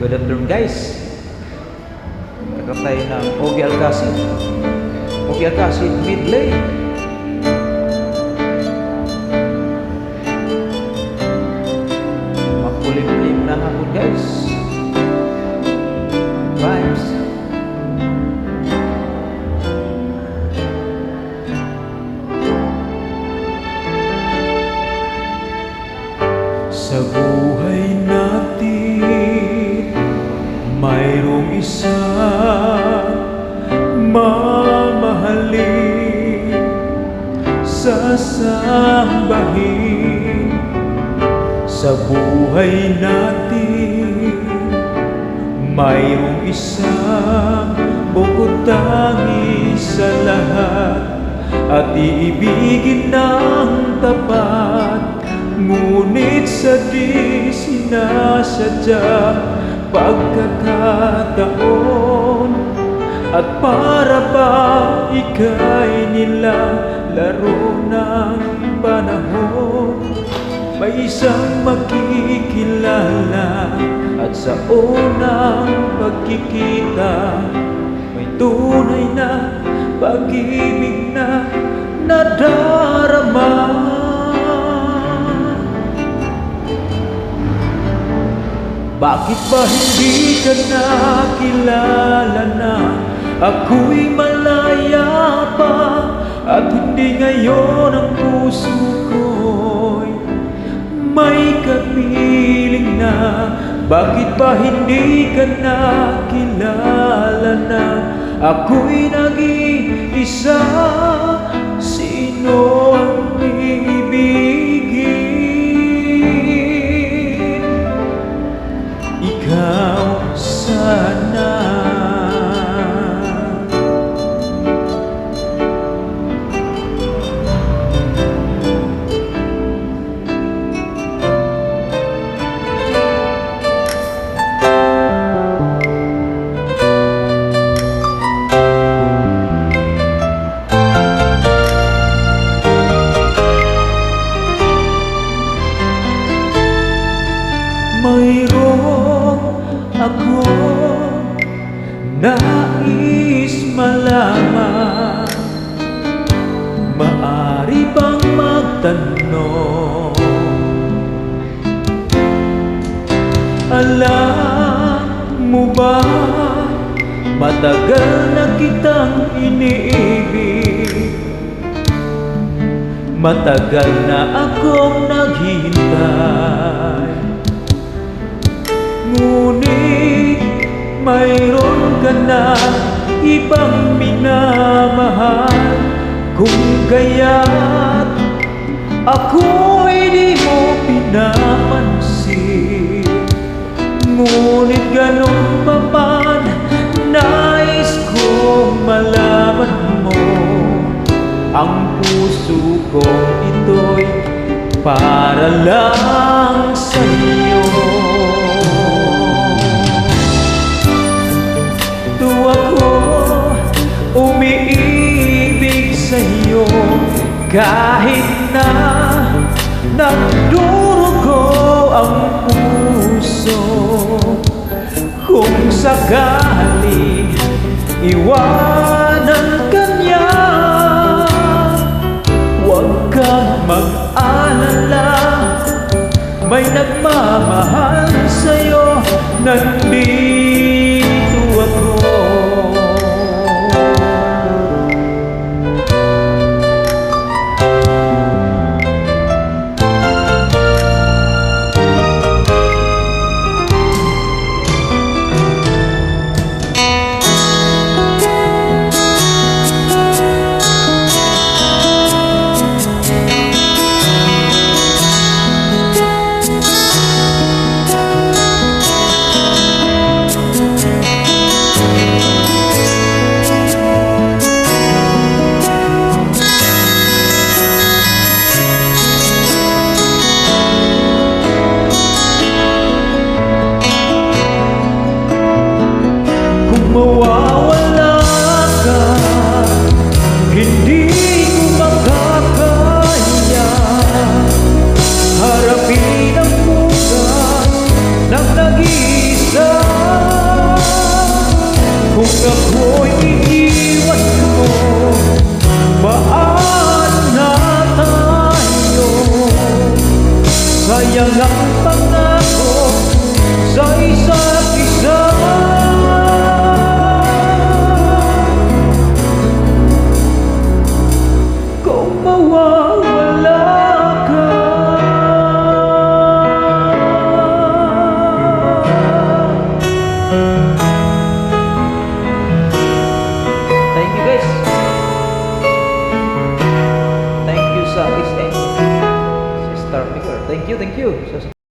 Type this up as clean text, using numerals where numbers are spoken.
Good afternoon guys. Kakap tayo ng Ogie Alcacid. Ogie Alcacid mid lane. Makulim-lim na hapon guys. Vibes. Sa buhay natin, mayroong isang mamahalin, sasambahin. Sa buhay natin, mayroong isang bukod tangi sa lahat, at iibigin ng tapat. Ngunit sa di sinasadya pagkakataon, at para ba ika'y nilalaro ng panahon, may isang makikilala, at sa unang pagkikita may tunay na pag-ibig na nadarama. Bakit ba hindi ka nakilala na ako'y malaya pa, at hindi ngayon ang puso ko'y may kapiling na? Bakit ba hindi ka nakilala na ako'y nag-iisa? Sino ang ibigin? Ikaw sana. Mayroong ako nais malaman, maari bang magtanong? Alam mo ba, matagal na kitang iniibig, matagal na akong naghihintay. Ngunit mayroon ka na ibang minamahal, kung kaya't ako'y di mo pinapansin. Ngunit ganun pa man, nais kong malaman mo, ang puso kong ito'y para lang sa'yo. Ako umiibig sa'yo, kahit na nagdurugo ang puso. Kung sakaling iwanan ka niya, huwag kang mag-alala, may nagmamahal sa'yo. Nandito ako. ako'y iiwan mo, maaari na tayo. Sayang ang pangako sa isa't isa. Kung mawawala ka, thank you guys. Thank you sa SM Sister Maker. Thank you, thank you.